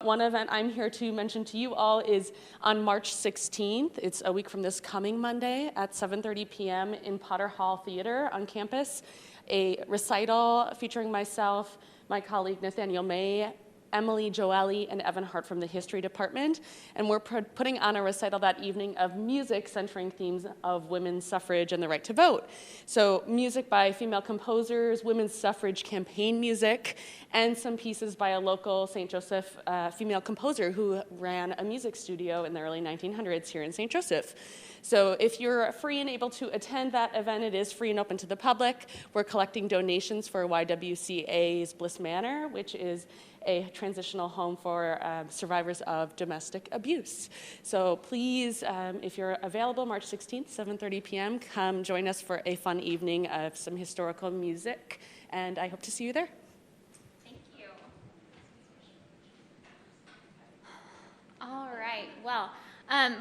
one event I'm here to mention to you all is on March 16th. It's a week from this coming Monday at 7:30 p.m. in Potter Hall Theater on campus. A recital featuring myself, my colleague Nathaniel May, Emily Joeli, and Evan Hart from the History Department. And we're putting on a recital that evening of music centering themes of women's suffrage and the right to vote. So music by female composers, women's suffrage campaign music, and some pieces by a local St. Joseph female composer who ran a music studio in the early 1900s here in St. Joseph. So if you're free and able to attend that event, it is free and open to the public. We're collecting donations for YWCA's Bliss Manor, which is a transitional home for survivors of domestic abuse. So please, if you're available, March 16th, 7:30 p.m., come join us for a fun evening of some historical music, and I hope to see you there. Thank you. All right, well,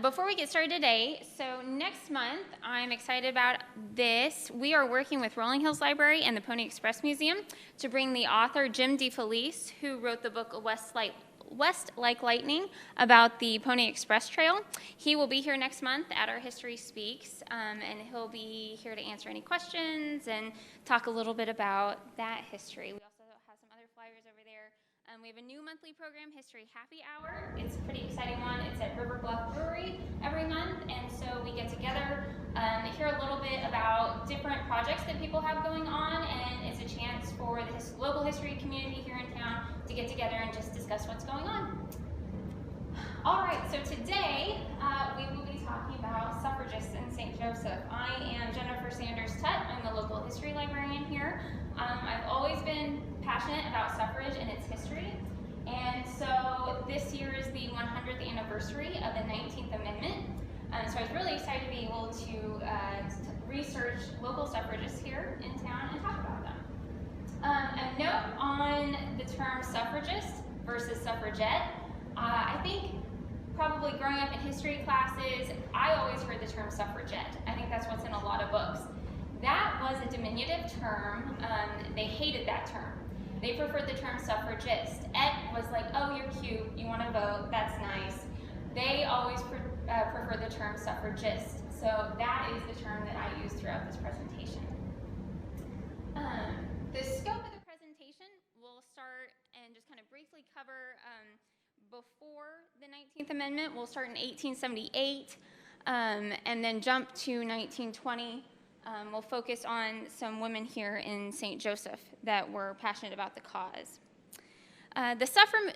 before we get started today, so next month, I'm excited about this. We are working with Rolling Hills Library and the Pony Express Museum to bring the author Jim DeFelice, who wrote the book West Like Lightning about the Pony Express Trail. He will be here next month at our History Speaks, and he'll be here to answer any questions and talk a little bit about that history. We also have some other flyers over there. We have a new monthly program, History Happy Hour. It's a pretty exciting one. It's at River Bluff Brewery every month, and so we get together, hear a little bit about different projects that people have going on, and it's a chance for the local history community here in town to get together and just discuss what's going on. All right, so today we will be talking about suffragists in St. Joseph. I am Jennifer Sanders-Tutt. I'm the local history librarian here. I've always been passionate about suffrage and its history, and so this year is the 100th anniversary of the 19th Amendment. So I was really excited to be able to research local suffragists here in town and talk about them. A note on the term suffragist versus suffragette. I think probably growing up in history classes, I always heard the term suffragette. I think that's what's in a lot of books. That was a diminutive term. They hated that term. They preferred the term suffragist. Et was like, oh, you're cute, you want to vote, that's nice. They always prefer the term suffragist. So that is the term that I use throughout this presentation. The scope of the presentation, we'll start and just kind of briefly cover before the 19th Amendment. We'll start in 1878 and then jump to 1920. We'll focus on some women here in St. Joseph that were passionate about the cause. The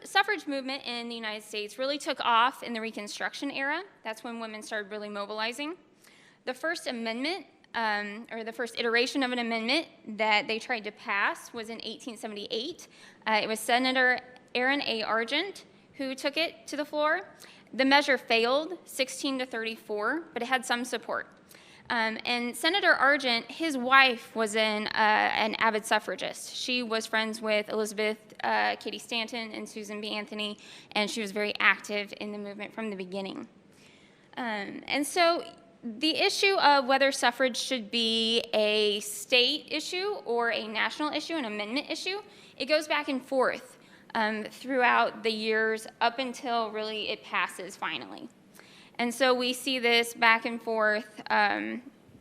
suffrage movement in the United States really took off in the Reconstruction era. That's when women started really mobilizing. The first amendment, or the first iteration of an amendment that they tried to pass was in 1878. It was Senator Aaron A. Argent who took it to the floor. The measure failed, 16-34, but it had some support. And Senator Argent, his wife was an avid suffragist. She was friends with Elizabeth Cady Stanton and Susan B. Anthony, and she was very active in the movement from the beginning. And so the issue of whether suffrage should be a state issue or a national issue, an amendment issue, it goes back and forth throughout the years up until really it passes finally. And so we see this back and forth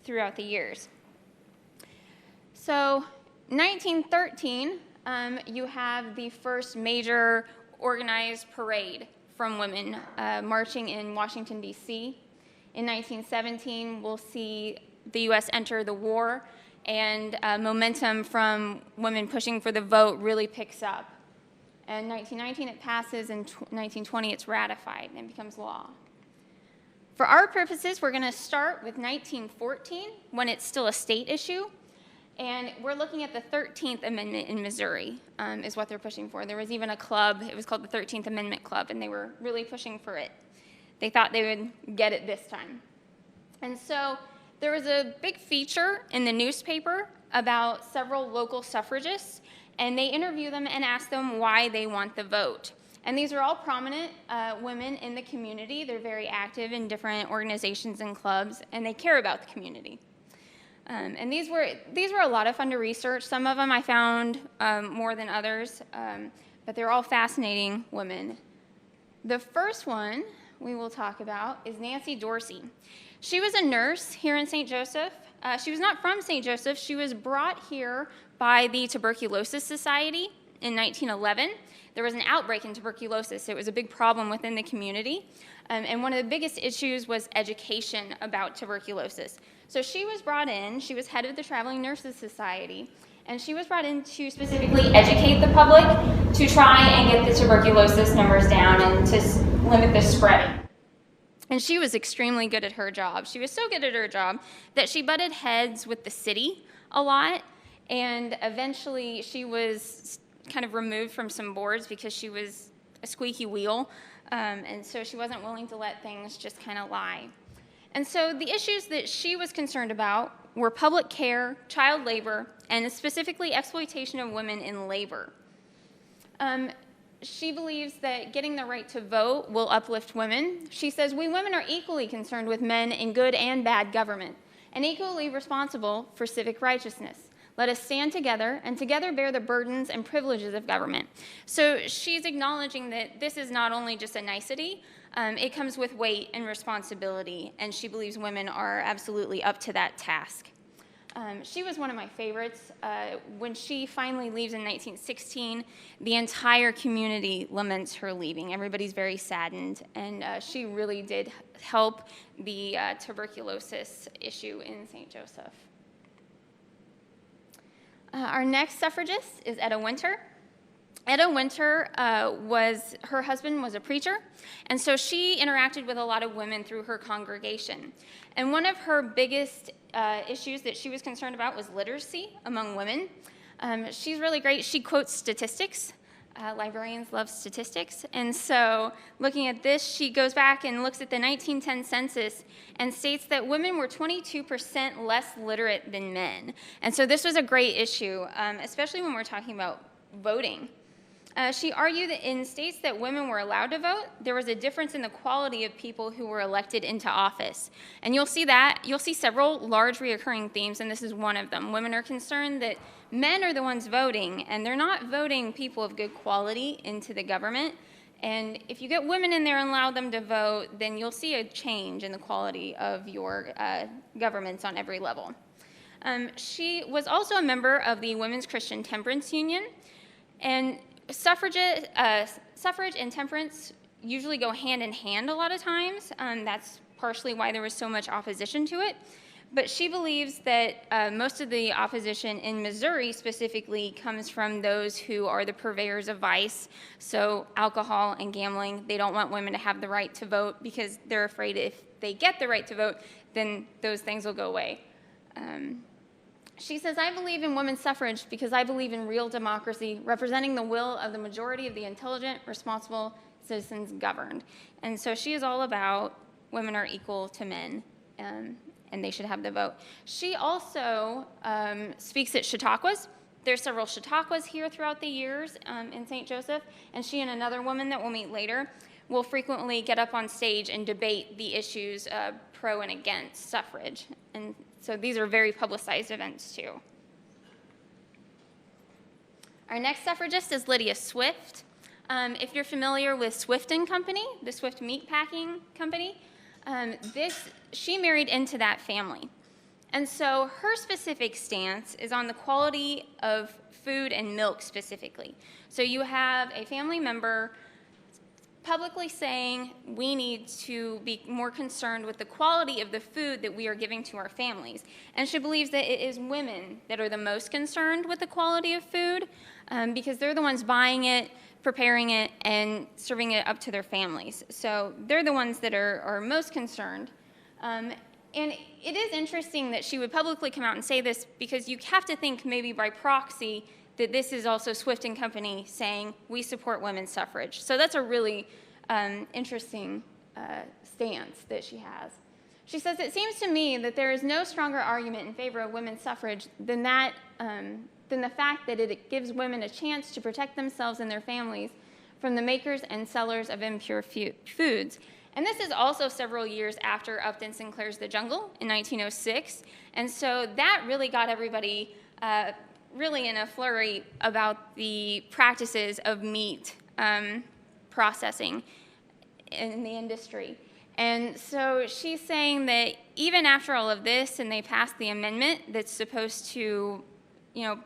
throughout the years. So 1913, you have the first major organized parade from women marching in Washington, D.C. In 1917, we'll see the U.S. enter the war, and momentum from women pushing for the vote really picks up. And 1919, it passes, and 1920, it's ratified and becomes law. For our purposes, we're going to start with 1914, when it's still a state issue, and we're looking at the 13th Amendment in Missouri, is what they're pushing for. There was even a club, it was called the 13th Amendment Club, and they were really pushing for it. They thought they would get it this time. And so there was a big feature in the newspaper about several local suffragists, and they interview them and ask them why they want the vote. And these are all prominent women in the community. They're very active in different organizations and clubs, and they care about the community. And these were a lot of fun to research. Some of them I found more than others, but they're all fascinating women The first one we will talk about is Nancy Dorsey. She was a nurse here in St. Joseph. She was not from St. Joseph. She was brought here by the Tuberculosis Society in 1911. There was an outbreak in tuberculosis. It was a big problem within the community. And one of the biggest issues was education about tuberculosis. So she was brought in. She was head of the Traveling Nurses Society. And she was brought in to specifically educate the public to try and get the tuberculosis numbers down and to limit the spreading. And she was extremely good at her job. She was so good at her job that she butted heads with the city a lot. And eventually she was kind of removed from some boards because she was a squeaky wheel. And so she wasn't willing to let things just kind of lie. And so the issues that she was concerned about were public care, child labor, and specifically exploitation of women in labor. She believes that getting the right to vote will uplift women. She says, we women are equally concerned with men in good and bad government, and equally responsible for civic righteousness. Let us stand together and together bear the burdens and privileges of government. So she's acknowledging that this is not only just a nicety, it comes with weight and responsibility, and she believes women are absolutely up to that task. She was one of my favorites. When she finally leaves in 1916, the entire community laments her leaving. Everybody's very saddened, and she really did help the tuberculosis issue in St. Joseph. Our next suffragist is Etta Winter. Etta Winter her husband was a preacher, and so she interacted with a lot of women through her congregation. And one of her biggest issues that she was concerned about was literacy among women. She's really great. She quotes statistics. Librarians love statistics. And so looking at this, she goes back and looks at the 1910 census and states that women were 22% less literate than men. And so this was a great issue, especially when we're talking about voting. She argued that in states that women were allowed to vote, there was a difference in the quality of people who were elected into office. And you'll see several large reoccurring themes, and this is one of them. Women are concerned that men are the ones voting, and they're not voting people of good quality into the government. And if you get women in there and allow them to vote, then you'll see a change in the quality of your governments on every level. She was also a member of the Women's Christian Temperance Union, and suffrage and temperance usually go hand in hand a lot of times. That's partially why there was so much opposition to it. But she believes that most of the opposition in Missouri specifically comes from those who are the purveyors of vice, so alcohol and gambling. They don't want women to have the right to vote because they're afraid if they get the right to vote, then those things will go away. She says, I believe in women's suffrage because I believe in real democracy, representing the will of the majority of the intelligent, responsible citizens governed. And so she is all about women are equal to men, and they should have the vote. She also speaks at Chautauquas. There's several Chautauquas here throughout the years in St. Joseph, and she and another woman that we'll meet later will frequently get up on stage and debate the issues pro and against suffrage. And so these are very publicized events too. Our next suffragist is Lydia Swift. If you're familiar with Swift & Company, the Swift meat packing company, she married into that family. And so her specific stance is on the quality of food and milk specifically. So you have a family member publicly saying we need to be more concerned with the quality of the food that we are giving to our families. And she believes that it is women that are the most concerned with the quality of food because they're the ones buying it, preparing it, and serving it up to their families. So they're the ones that are most concerned. And it is interesting that she would publicly come out and say this because you have to think maybe by proxy that this is also Swift & Company saying we support women's suffrage. So that's a really interesting stance that she has. She says, it seems to me that there is no stronger argument in favor of women's suffrage than the fact that it gives women a chance to protect themselves and their families from the makers and sellers of impure foods. And this is also several years after Upton Sinclair's The Jungle in 1906. And so that really got everybody really in a flurry about the practices of meat processing. in the industry. And so she's saying that even after all of this, and they passed the amendment that's supposed to,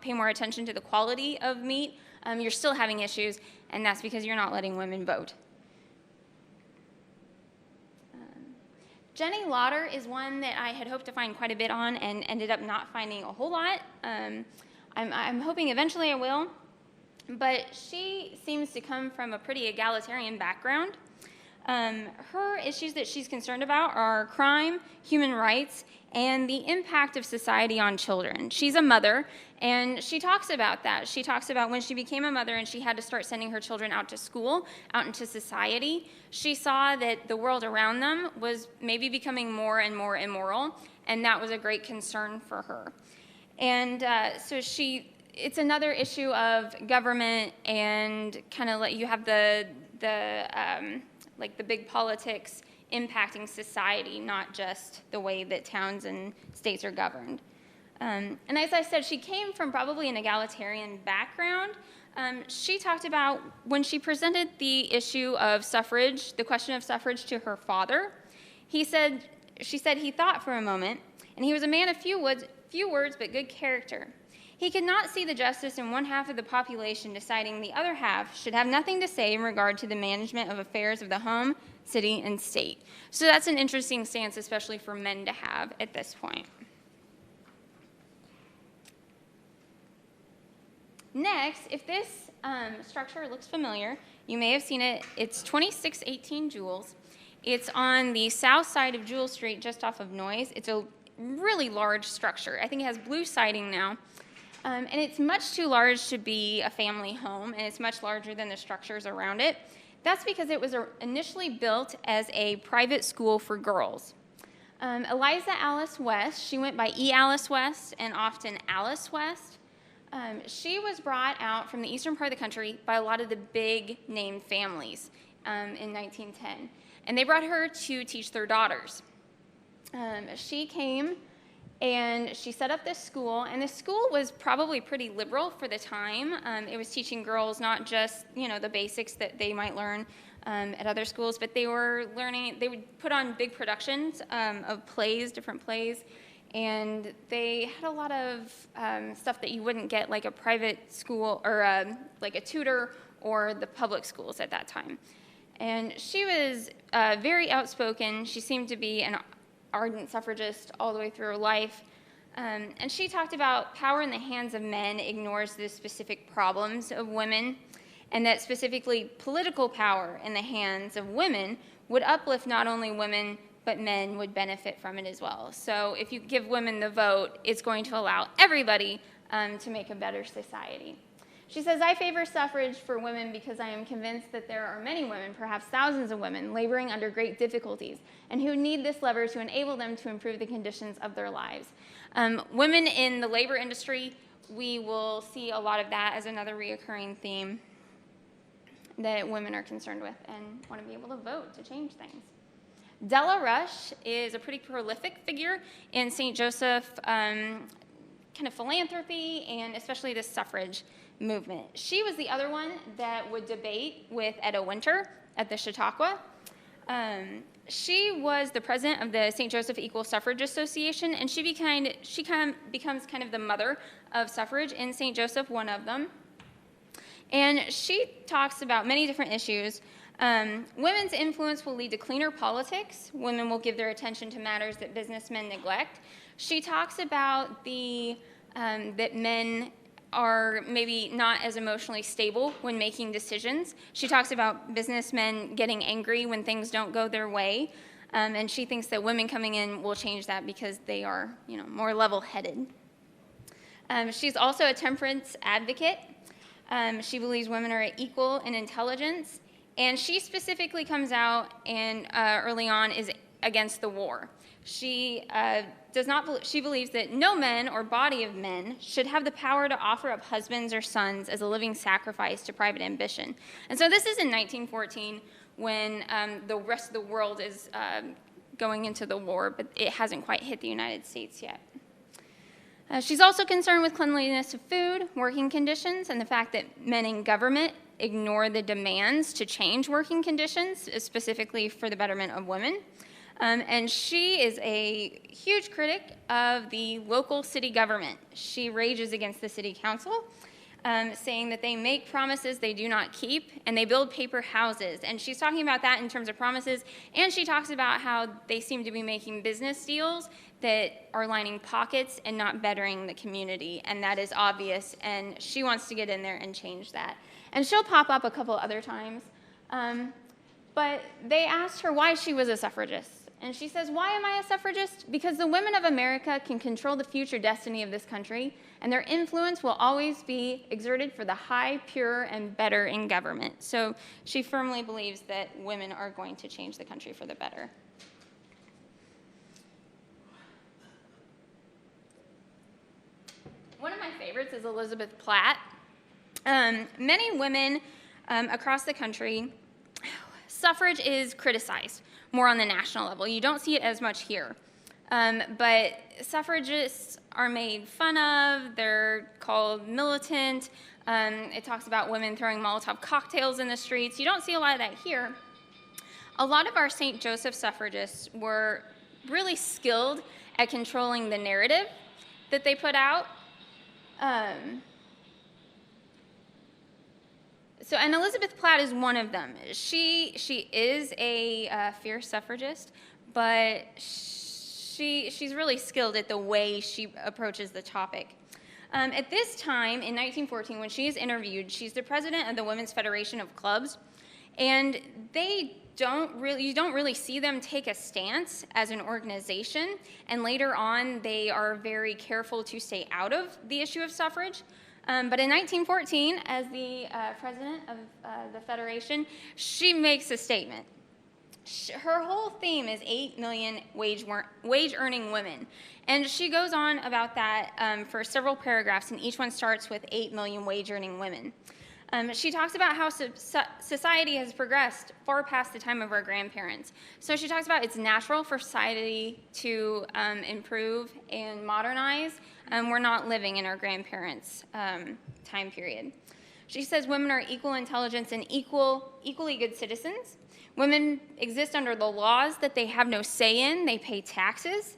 pay more attention to the quality of meat, you're still having issues, and that's because you're not letting women vote. Jenny Lauder is one that I had hoped to find quite a bit on and ended up not finding a whole lot. I'm hoping eventually I will, but she seems to come from a pretty egalitarian background. Her issues that she's concerned about are crime, human rights, and the impact of society on children. She's a mother, and she talks about that. She talks about when she became a mother and she had to start sending her children out to school, out into society. She saw that the world around them was maybe becoming more and more immoral, and that was a great concern for her. And so it's another issue of government and kind of you have the big politics impacting society, not just the way that towns and states are governed. And as I said, she came from probably an egalitarian background. She talked about when she presented the issue of suffrage, the question of suffrage to her father, she said he thought for a moment, and he was a man of few words but good character. He could not see the justice in one half of the population deciding the other half should have nothing to say in regard to the management of affairs of the home, city, and state. So that's an interesting stance, especially for men to have at this point. Next, if this structure looks familiar, you may have seen it. It's 2618 Jules. It's on the south side of Jewel Street, just off of Noyes. It's a really large structure. I think it has blue siding now. And it's much too large to be a family home, and it's much larger than the structures around it. That's because it was initially built as a private school for girls. Eliza Alice West, she went by E. Alice West and often Alice West. She was brought out from the eastern part of the country by a lot of the big name families in 1910. And they brought her to teach their daughters. She came and she set up this school, and the school was probably pretty liberal for the time. It was teaching girls not just, the basics that they might learn at other schools, but they were learning, they would put on big productions of plays, different plays, and they had a lot of stuff that you wouldn't get like a private school or like a tutor or the public schools at that time. And she was very outspoken. She seemed to be an ardent suffragist all the way through her life. And she talked about power in the hands of men ignores the specific problems of women, and that specifically political power in the hands of women would uplift not only women, but men would benefit from it as well. So if you give women the vote, it's going to allow everybody to make a better society. She says, I favor suffrage for women because I am convinced that there are many women, perhaps thousands of women, laboring under great difficulties and who need this lever to enable them to improve the conditions of their lives. Women in the labor industry, we will see a lot of that as another reoccurring theme that women are concerned with and want to be able to vote to change things. Della Rush is a pretty prolific figure in St. Joseph kind of philanthropy and especially the suffrage movement. She was the other one that would debate with Etta Winter at the Chautauqua. She was the president of the St. Joseph Equal Suffrage Association, and she becomes kind of the mother of suffrage in St. Joseph, one of them. And she talks about many different issues. Women's influence will lead to cleaner politics. Women will give their attention to matters that businessmen neglect. She talks about that men are maybe not as emotionally stable when making decisions. She talks about businessmen getting angry when things don't go their way, and she thinks that women coming in will change that because they are, more level-headed. She's also a temperance advocate. She believes women are equal in intelligence, and she specifically comes out and early on is against the war. She believes that no men or body of men should have the power to offer up husbands or sons as a living sacrifice to private ambition. And so this is in 1914 when the rest of the world is going into the war, but it hasn't quite hit the United States yet. She's also concerned with cleanliness of food, working conditions, and the fact that men in government ignore the demands to change working conditions, specifically for the betterment of women. And she is a huge critic of the local city government. She rages against the city council, saying that they make promises they do not keep, and they build paper houses. And she's talking about that in terms of promises, and she talks about how they seem to be making business deals that are lining pockets and not bettering the community, and that is obvious, and she wants to get in there and change that. And she'll pop up a couple other times, but they asked her why she was a suffragist. And she says, "Why am I a suffragist? Because the women of America can control the future destiny of this country, and their influence will always be exerted for the high, pure, and better in government." So she firmly believes that women are going to change the country for the better. One of my favorites is Elizabeth Platt. Many women across the country, suffrage is criticized more on the national level. You don't see it as much here. But suffragists are made fun of. They're called militant. It talks about women throwing Molotov cocktails in the streets. You don't see a lot of that here. A lot of our St. Joseph suffragists were really skilled at controlling the narrative that they put out. And Elizabeth Platt is one of them. She is a fierce suffragist, but she's really skilled at the way she approaches the topic. At this time, in 1914, when she is interviewed, she's the president of the Women's Federation of Clubs, and you don't really see them take a stance as an organization, and later on, they are very careful to stay out of the issue of suffrage. But in 1914, as the president of the Federation, she makes a statement. Her whole theme is 8 million wage-earning women. And she goes on about that for several paragraphs, and each one starts with 8 million wage-earning women. She talks about how society has progressed far past the time of our grandparents. So she talks about it's natural for society to improve and modernize. We're not living in our grandparents' time period. She says women are equal intelligence and equally good citizens. Women exist under the laws that they have no say in. They pay taxes,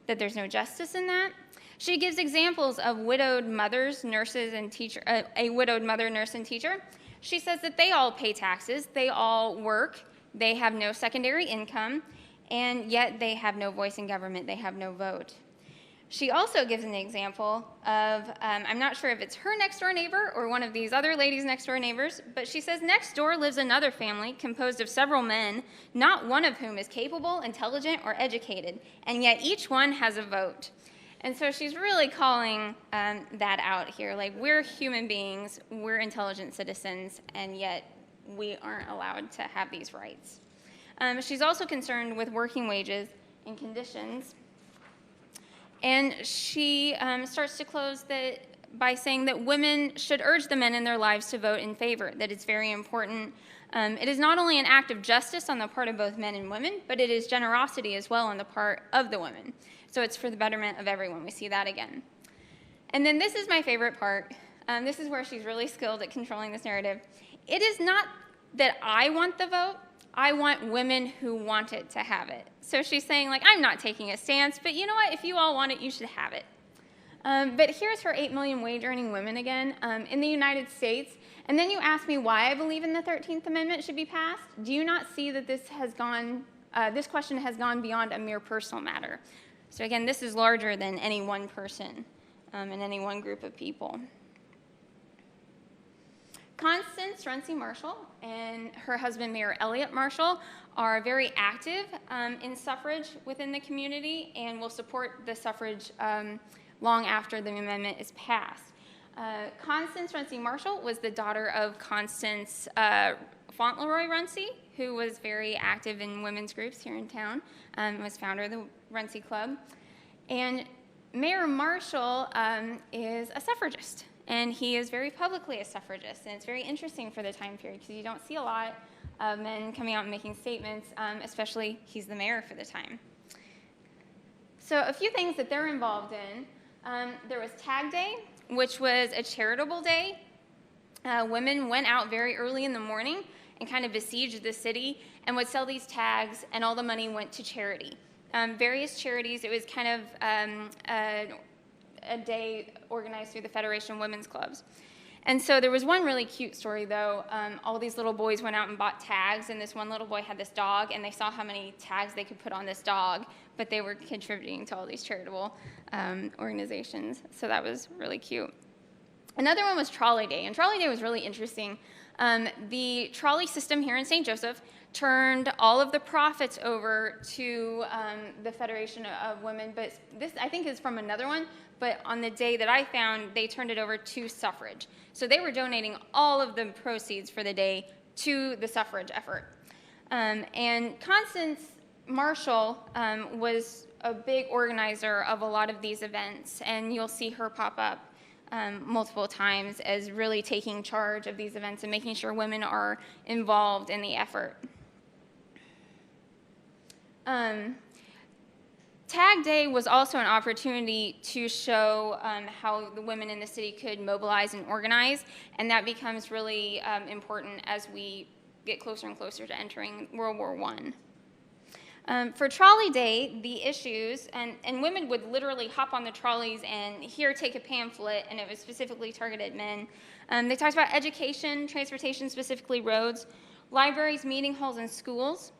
that there's no justice in that. She gives examples of widowed mothers, nurses, and a widowed mother, nurse, and teacher. She says that they all pay taxes, they all work, they have no secondary income, and yet they have no voice in government, they have no vote. She also gives an example of, I'm not sure if it's her next door neighbor or one of these other ladies' next door neighbors, but she says next door lives another family composed of several men, not one of whom is capable, intelligent, or educated, and yet each one has a vote. And so she's really calling that out here. Like, we're human beings, we're intelligent citizens, and yet we aren't allowed to have these rights. She's also concerned with working wages and conditions. And she starts to close by saying that women should urge the men in their lives to vote in favor, that it's very important. It is not only an act of justice on the part of both men and women, but it is generosity as well on the part of the women. So it's for the betterment of everyone. We see that again. And then this is my favorite part. This is where she's really skilled at controlling this narrative. It is not that I want the vote. I want women who want it to have it. So she's saying, like, I'm not taking a stance, but you know what? If you all want it, you should have it. But here's her 8 million wage-earning women again in the United States. And then you ask me why I believe in the 13th Amendment should be passed. Do you not see that this question has gone beyond a mere personal matter? So again, this is larger than any one person and any one group of people. Constance Renzi Marshall and her husband, Mayor Elliott Marshall, are very active in suffrage within the community and will support the suffrage long after the amendment is passed. Constance Renzi Marshall was the daughter of Constance Fauntleroy Renzi, who was very active in women's groups here in town, was founder of the Renzi Club. And Mayor Marshall is a suffragist, and he is very publicly a suffragist. And it's very interesting for the time period because you don't see a lot of men coming out and making statements, especially he's the mayor for the time. So a few things that they're involved in. There was Tag Day, which was a charitable day. Women went out very early in the morning and kind of besieged the city and would sell these tags, and all the money went to charity. Various charities. It was kind of a day organized through the Federation of Women's Clubs. And so there was one really cute story, though. All these little boys went out and bought tags, and this one little boy had this dog, and they saw how many tags they could put on this dog, but they were contributing to all these charitable organizations. So that was really cute. Another one was Trolley Day, and Trolley Day was really interesting. The trolley system here in St. Joseph turned all of the profits over to the Federation of Women, but this, I think, is from another one, but on the day that I found, they turned it over to Suffrage. So they were donating all of the proceeds for the day to the suffrage effort. And Constance Marshall was a big organizer of a lot of these events, and you'll see her pop up multiple times as really taking charge of these events and making sure women are involved in the effort. Tag Day was also an opportunity to show how the women in the city could mobilize and organize, and that becomes really important as we get closer and closer to entering World War I. For Trolley Day, the issues, and women would literally hop on the trolleys and here take a pamphlet, and it was specifically targeted at men. They talked about education, transportation, specifically roads, libraries, meeting halls, and schools.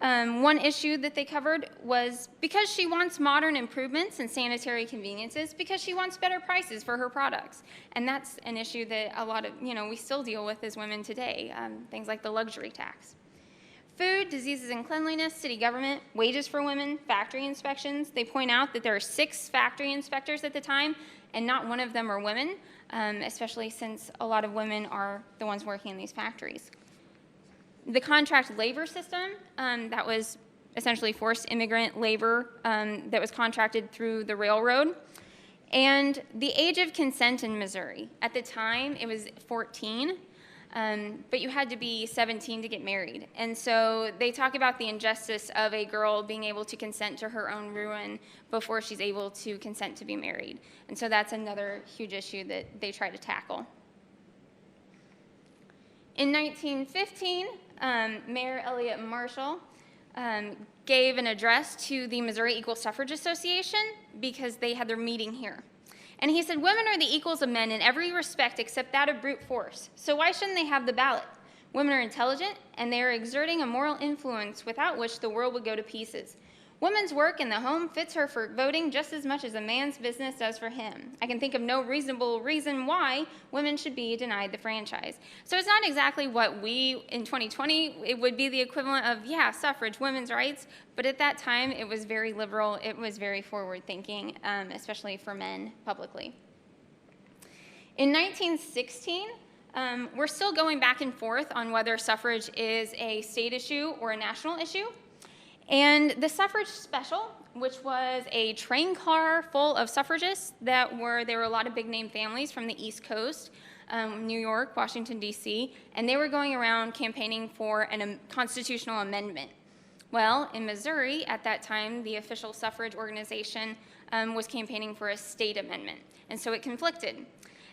One issue that they covered was because she wants modern improvements and sanitary conveniences, because she wants better prices for her products. And that's an issue that a lot of, we still deal with as women today, things like the luxury tax. Food, diseases and cleanliness, city government, wages for women, factory inspections. They point out that there are 6 factory inspectors at the time, and not one of them are women, especially since a lot of women are the ones working in these factories. The contract labor system, that was essentially forced immigrant labor that was contracted through the railroad. And the age of consent in Missouri. At the time, it was 14. But you had to be 17 to get married. And so they talk about the injustice of a girl being able to consent to her own ruin before she's able to consent to be married. And so that's another huge issue that they try to tackle. In 1915, Mayor Elliott Marshall gave an address to the Missouri Equal Suffrage Association because they had their meeting here. And he said, women are the equals of men in every respect except that of brute force. So why shouldn't they have the ballot? Women are intelligent, and they are exerting a moral influence without which the world would go to pieces. Women's work in the home fits her for voting just as much as a man's business does for him. I can think of no reasonable reason why women should be denied the franchise. So it's not exactly what we, in 2020, it would be the equivalent of, yeah, suffrage, women's rights, but at that time it was very liberal, it was very forward-thinking, especially for men publicly. In 1916, we're still going back and forth on whether suffrage is a state issue or a national issue. And the suffrage special, which was a train car full of suffragists there were a lot of big name families from the East Coast, New York, Washington, D.C., and they were going around campaigning for a constitutional amendment. Well, in Missouri, at that time, the official suffrage organization was campaigning for a state amendment, and so it conflicted.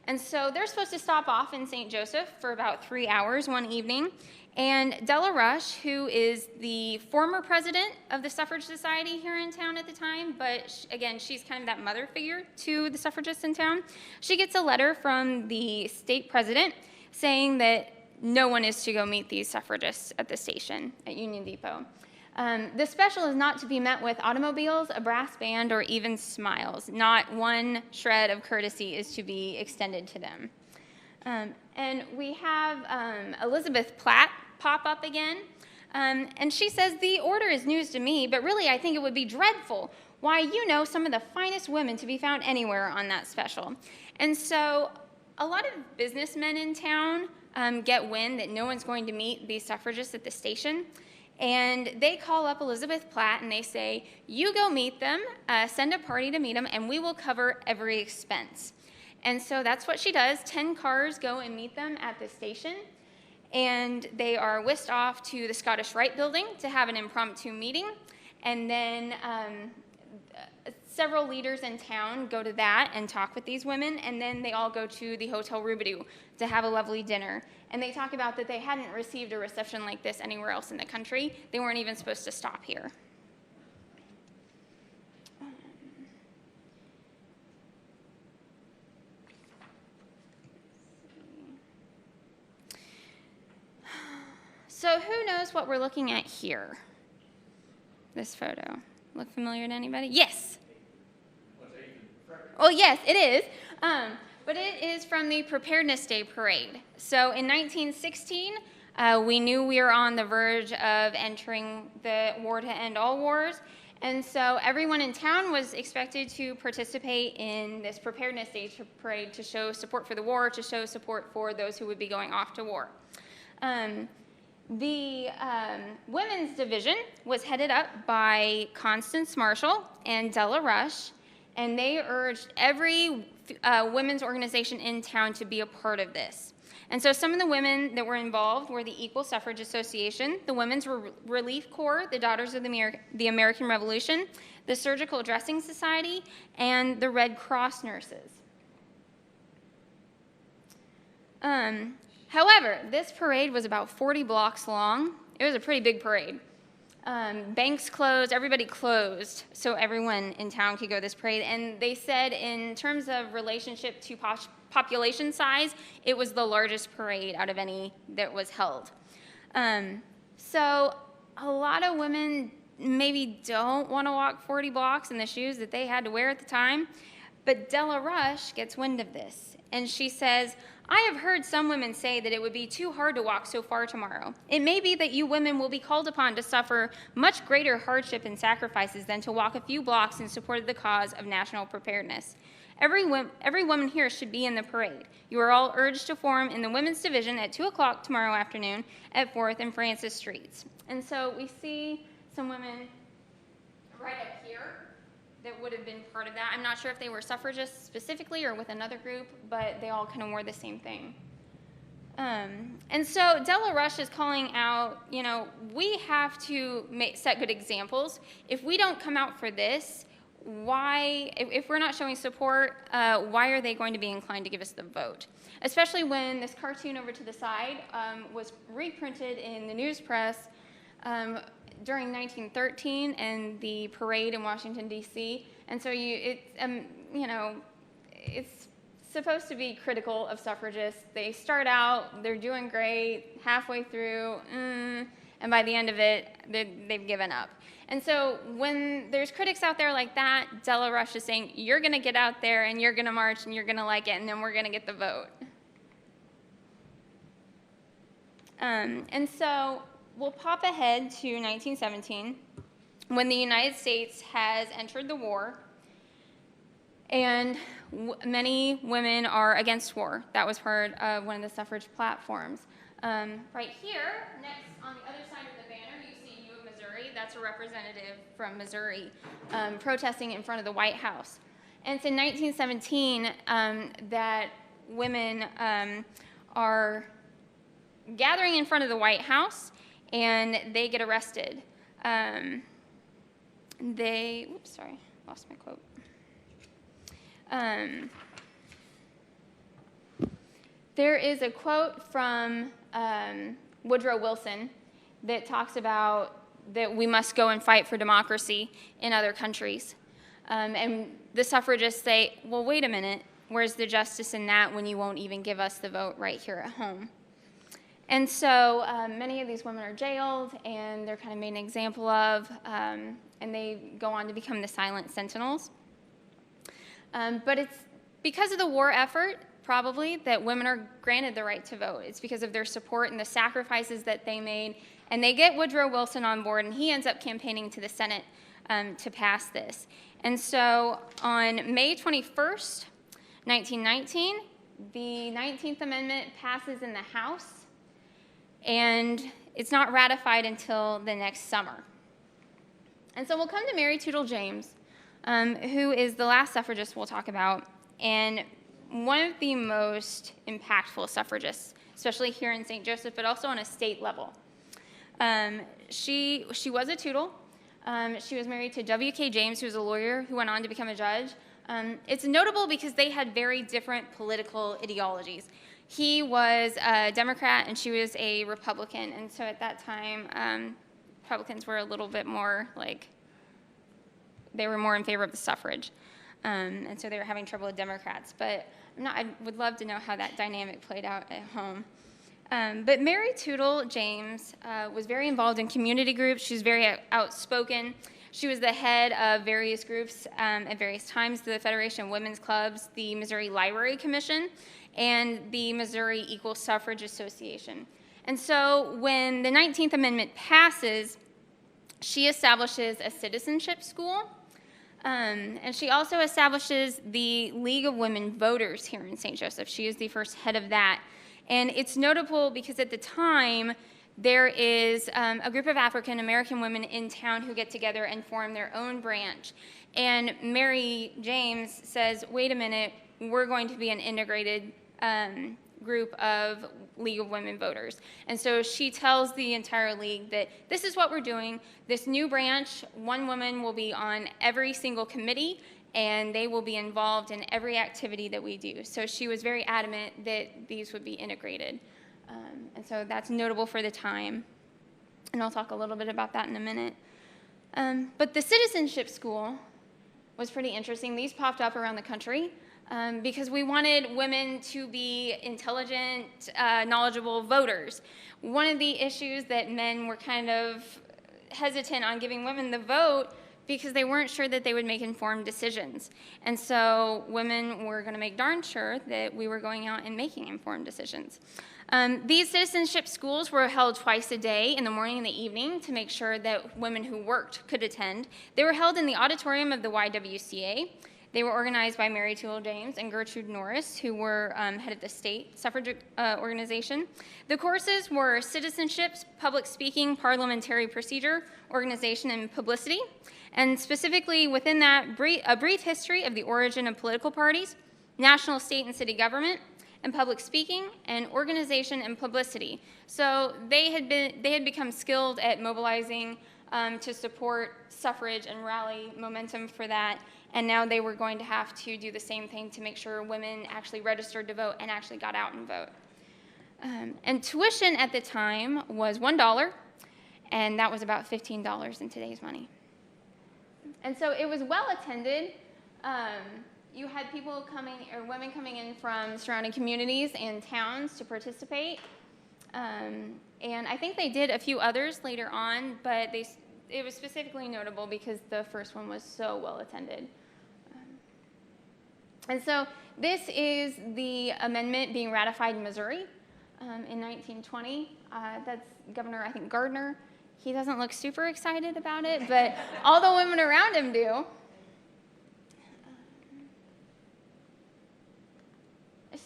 And so they're supposed to stop off in St. Joseph for about 3 hours one evening, and Della, who is the former president of the Suffrage Society here in town at the time, but again, she's kind of that mother figure to the suffragists in town, she gets a letter from the state president saying that no one is to go meet these suffragists at the station at Union Depot. The special is not to be met with automobiles, a brass band, or even smiles. Not one shred of courtesy is to be extended to them. And we have Elizabeth Platt pop up again. And she says, the order is news to me, but really I think it would be dreadful. Why, you know, some of the finest women to be found anywhere on that special. And so a lot of businessmen in town get wind that no one's going to meet these suffragists at the station. And they call up Elizabeth Platt and they say, you go meet them, send a party to meet them, and we will cover every expense. And so that's what she does. 10 cars go and meet them at the station. And they are whisked off to the Scottish Rite building to have an impromptu meeting. And then several leaders in town go to that and talk with these women, and then they all go to the Hotel Robidoux to have a lovely dinner. And they talk about that they hadn't received a reception like this anywhere else in the country. They weren't even supposed to stop here. So who knows what we're looking at here? This photo. Look familiar to anybody? Yes. Oh, yes, it is. But it is from the Preparedness Day Parade. So in 1916, we knew we were on the verge of entering the war to end all wars. And so everyone in town was expected to participate in this Preparedness Day Parade to show support for the war, to show support for those who would be going off to war. The women's division was headed up by Constance Marshall and Della Rush, and they urged every women's organization in town to be a part of this. And so some of the women that were involved were the Equal Suffrage Association, the Women's Relief Corps, the Daughters of the American Revolution, the Surgical Dressing Society, and the Red Cross nurses. However, this parade was about 40 blocks long. It was a pretty big parade. Banks closed, everybody closed, so everyone in town could go to this parade. And they said in terms of relationship to population size, it was the largest parade out of any that was held. So a lot of women maybe don't want to walk 40 blocks in the shoes that they had to wear at the time. But Della Rush gets wind of this, and she says, I have heard some women say that it would be too hard to walk so far tomorrow. It may be that you women will be called upon to suffer much greater hardship and sacrifices than to walk a few blocks in support of the cause of national preparedness. Every woman here should be in the parade. You are all urged to form in the women's division at 2 o'clock tomorrow afternoon at 4th and Francis Streets. And so we see some women right up here that would have been part of that. I'm not sure if they were suffragists specifically or with another group, but they all kind of wore the same thing. And so Della Rush is calling out, you know, we have to set good examples. If we don't come out for this, why, if we're not showing support, why are they going to be inclined to give us the vote? Especially when this cartoon over to the side was reprinted in the news press during 1913 and the parade in Washington, D.C. And so it's supposed to be critical of suffragists. They start out, they're doing great, halfway through, and by the end of it, they've given up. And so when there's critics out there like that, Della Rush is saying, you're going to get out there and you're going to march and you're going to like it, and then we're going to get the vote. And so we'll pop ahead to 1917, when the United States has entered the war, and many women are against war. That was part of one of the suffrage platforms. Right here, next on the other side of the banner, you see U of Missouri. That's a representative from Missouri protesting in front of the White House. And it's in 1917 that women are gathering in front of the White House, and they get arrested. Oops, sorry, lost my quote. There is a quote from Woodrow Wilson that talks about that we must go and fight for democracy in other countries. And the suffragists say, well, wait a minute, where's the justice in that when you won't even give us the vote right here at home? And so many of these women are jailed, and they're kind of made an example of, and they go on to become the silent sentinels. But it's because of the war effort, probably, that women are granted the right to vote. It's because of their support and the sacrifices that they made. And they get Woodrow Wilson on board, and he ends up campaigning to the Senate to pass this. And so on May 21st, 1919, the 19th Amendment passes in the House, and it's not ratified until the next summer. And so we'll come to Mary Tootle James, who is the last suffragist we'll talk about, and one of the most impactful suffragists, especially here in St. Joseph, but also on a state level. She was a Tootle. She was married to W.K. James, who was a lawyer who went on to become a judge. It's notable because they had very different political ideologies. He was a Democrat and she was a Republican, and so at that time, Republicans were a little bit more like, they were more in favor of the suffrage, and so they were having trouble with Democrats. But I would love to know how that dynamic played out at home. But Mary Tootle James was very involved in community groups. She was very outspoken. She was the head of various groups at various times, the Federation of Women's Clubs, the Missouri Library Commission, and the Missouri Equal Suffrage Association. And so when the 19th Amendment passes, she establishes a citizenship school, and she also establishes the League of Women Voters here in St. Joseph. She is the first head of that. And it's notable because at the time, there is a group of African American women in town who get together and form their own branch. And Mary James says, wait a minute, we're going to be an integrated group of League of Women Voters. And so she tells the entire league that this is what we're doing. This new branch, one woman will be on every single committee, and they will be involved in every activity that we do. So she was very adamant that these would be integrated. And so that's notable for the time. And I'll talk a little bit about that in a minute. But the citizenship school was pretty interesting. These popped up around the country because we wanted women to be intelligent, knowledgeable voters. One of the issues that men were kind of hesitant on giving women the vote because they weren't sure that they would make informed decisions. And so women were going to make darn sure that we were going out and making informed decisions. These citizenship schools were held twice a day, in the morning and the evening, to make sure that women who worked could attend. They were held in the auditorium of the YWCA. They were organized by Mary Tootle James and Gertrude Norris, who were head of the state suffrage organization. The courses were citizenship, public speaking, parliamentary procedure, organization, and publicity. And specifically within that, a brief history of the origin of political parties, national, state, and city government, and public speaking, and organization and publicity. So they had become skilled at mobilizing to support suffrage and rally momentum for that, and now they were going to have to do the same thing to make sure women actually registered to vote and actually got out and vote. And tuition at the time was $1, and that was about $15 in today's money. And so it was well attended. You had people coming, or women coming in from surrounding communities and towns to participate. And I think they did a few others later on, but it was specifically notable because the first one was so well attended. And so this is the amendment being ratified in Missouri in 1920. That's Governor, I think, Gardner. He doesn't look super excited about it, but all the women around him do.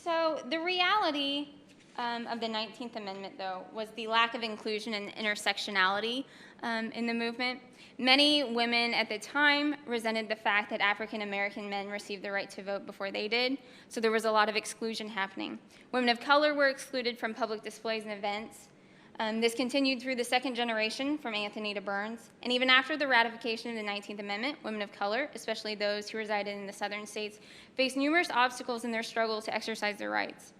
So the reality of the 19th Amendment, though, was the lack of inclusion and intersectionality in the movement. Many women at the time resented the fact that African American men received the right to vote before they did, so there was a lot of exclusion happening. Women of color were excluded from public displays and events. This continued through the second generation, from Anthony to Burns, and even after the ratification of the 19th Amendment, women of color, especially those who resided in the southern states, faced numerous obstacles in their struggle to exercise their rights.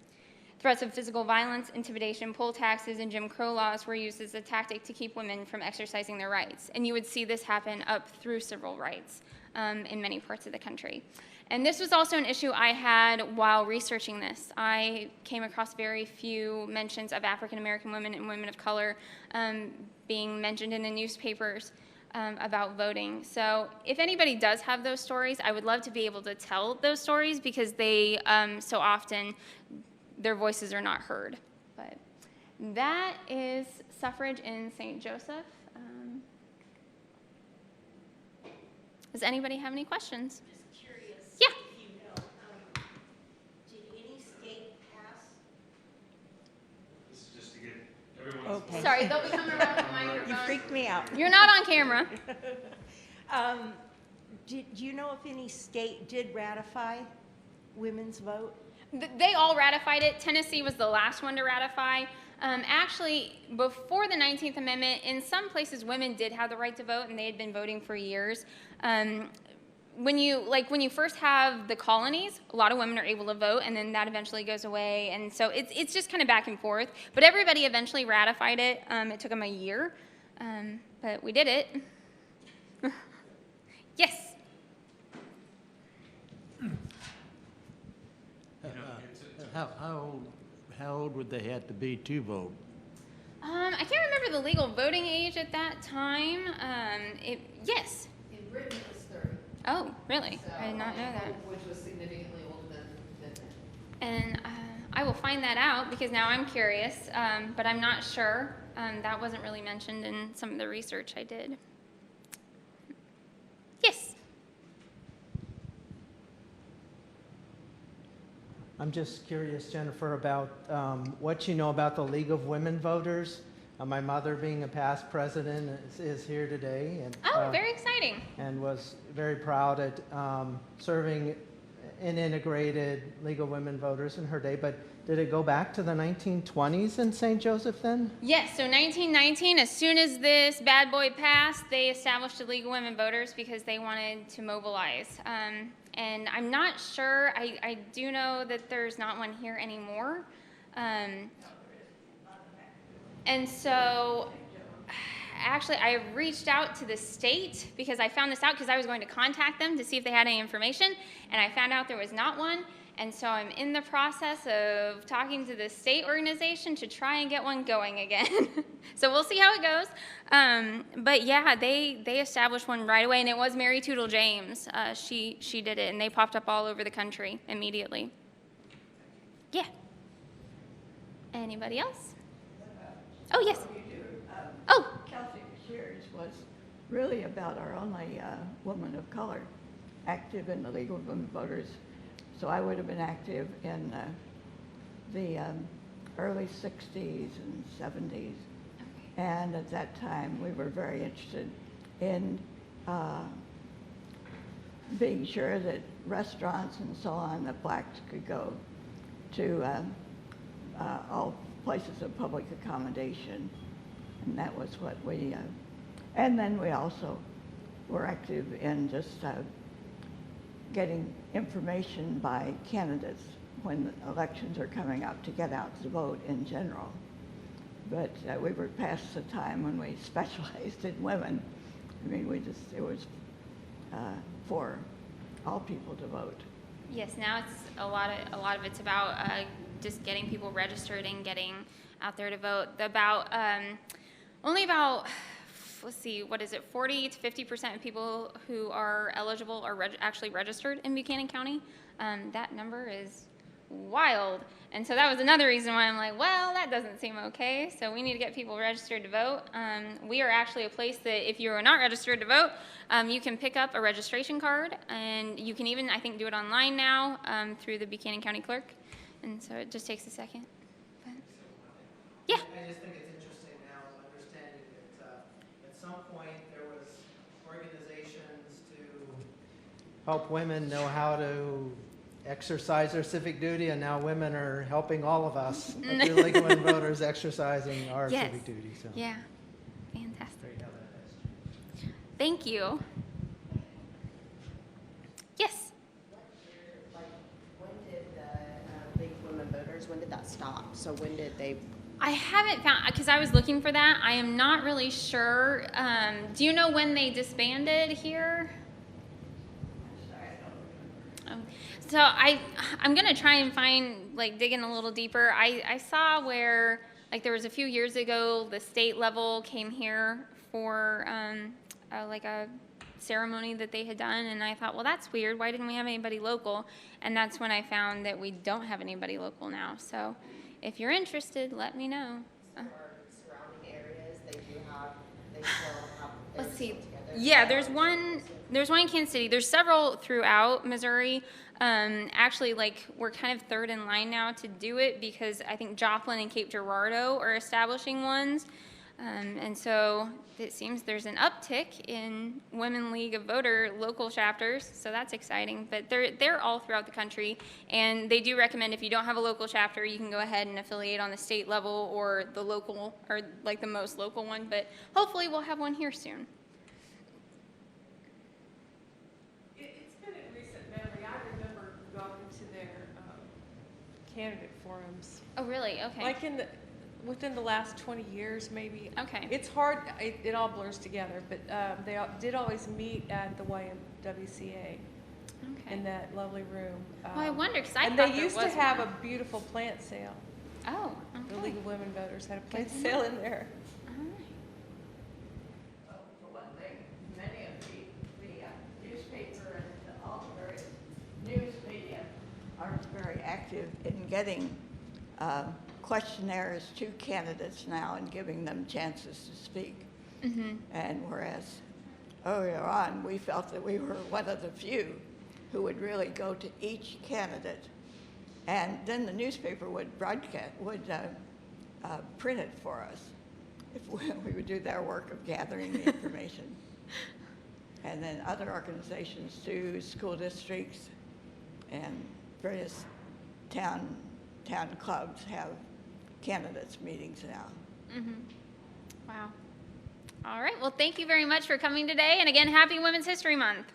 Threats of physical violence, intimidation, poll taxes, and Jim Crow laws were used as a tactic to keep women from exercising their rights, and you would see this happen up through civil rights in many parts of the country. And this was also an issue I had while researching this. I came across very few mentions of African American women and women of color being mentioned in the newspapers about voting. So if anybody does have those stories, I would love to be able to tell those stories because they so often, their voices are not heard. But that is suffrage in St. Joseph. Does anybody have any questions? Yeah. If you know, did any state pass? This is just to get everyone's. Okay. Sorry, they'll be coming around with the You microphone. freaked me out. You're not on camera. Do you know if any state did ratify women's vote? They all ratified it. Tennessee was the last one to ratify. Actually, before the 19th Amendment, in some places women did have the right to vote, and they had been voting for years. When you first have the colonies, a lot of women are able to vote, and then that eventually goes away, and so it's just kind of back and forth. But everybody eventually ratified it. It took them a year, but we did it. Yes. How old would they have to be to vote? I can't remember the legal voting age at that time. Yes. In Britain, it was 30. Oh, really? So, I did not know that. Which was significantly older than And I will find that out because now I'm curious, but I'm not sure. That wasn't really mentioned in some of the research I did. Yes. I'm just curious, Jennifer, about what you know about the League of Women Voters. My mother, being a past president, is here today, and Very exciting. and was very proud at serving in integrated League of Women Voters in her day. But did it go back to the 1920s in St. Joseph then? Yes, so 1919, as soon as this bad boy passed, they established a League of Women Voters because they wanted to mobilize. And I'm not sure, I do know that there's not one here anymore. And so, actually, I reached out to the state because I found this out because I was going to contact them to see if they had any information, and I found out there was not one. And so I'm in the process of talking to the state organization to try and get one going again. So we'll see how it goes. But yeah, they established one right away, and it was Mary Tootle James. She did it, and they popped up all over the country immediately. Yeah. Anybody else? Oh, yes. Oh. Kelsey Shears was really about our only woman of color active in the League of Women Voters. So I would have been active in the early 60s and 70s. And at that time, we were very interested in being sure that restaurants and so on, that blacks could go to all places of public accommodation. And that was what we, and then we also were active in just getting information by candidates when elections are coming up to get out to vote in general. But we were past the time when we specialized in women. I mean, it was for all people to vote. Yes, now it's a lot of it's about just getting people registered and getting out there to vote. Only about, let's see, what is it, 40 to 50% of people who are eligible are actually registered in Buchanan County. That number is wild. And so that was another reason why I'm like, well, that doesn't seem okay. So we need to get people registered to vote. We are actually a place that if you are not registered to vote, you can pick up a registration card, and you can even, I think, do it online now through the Buchanan County Clerk. And so it just takes a second. But, yeah. I just think it's interesting now understanding that at some point there was organizations to help women know how to exercise their civic duty, and now women are helping all of us through League of Women Voters exercising our Yes. civic duty. So. Yeah, fantastic. Thank you. Yes. When did the League of Women Voters, when did that stop? So when did they? I haven't found, because I was looking for that. I am not really sure. Do you know when they disbanded here? So I'm going to try and find, like, dig in a little deeper. I saw where, like, there was a few years ago, the state level came here for, like, a ceremony that they had done, and I thought, well, that's weird. Why didn't we have anybody local? And that's when I found that we don't have anybody local now. So if you're interested, let me know. Surrounding areas, they still have. Let's see. Yeah, there's one in Kansas City. There's several throughout Missouri. Actually, like, we're kind of third in line now to do it because I think Joplin and Cape Girardeau are establishing ones. And so it seems there's an uptick in Women League of Voter local chapters, so that's exciting. But they're all throughout the country, and they do recommend if you don't have a local chapter, you can go ahead and affiliate on the state level or the local, or like the most local one, but hopefully we'll have one here soon. It's been in recent memory. I remember going to their candidate forums. Oh, really? Okay. Like within the last 20 years, maybe. Okay. It's hard, it all blurs together, but they did always meet at the YMWCA in that lovely room. Well, I wonder, because I and thought they there used to was have one. a beautiful plant sale. Oh, The okay. League of Women Voters had a plant Good to sale know. in there. All right. For one thing, many of the newspaper and all the various news media are very active in getting questionnaires to candidates now and giving them chances to speak. Mm-hmm. And whereas earlier on, we felt that we were one of the few who would really go to each candidate, and then the newspaper would broadcast, would print it for us if we would do their work of gathering the information. And then other organizations too, school districts and various town clubs have candidates meetings now. Mm-hmm. Wow. All right. Well, thank you very much for coming today. And again, happy Women's History Month.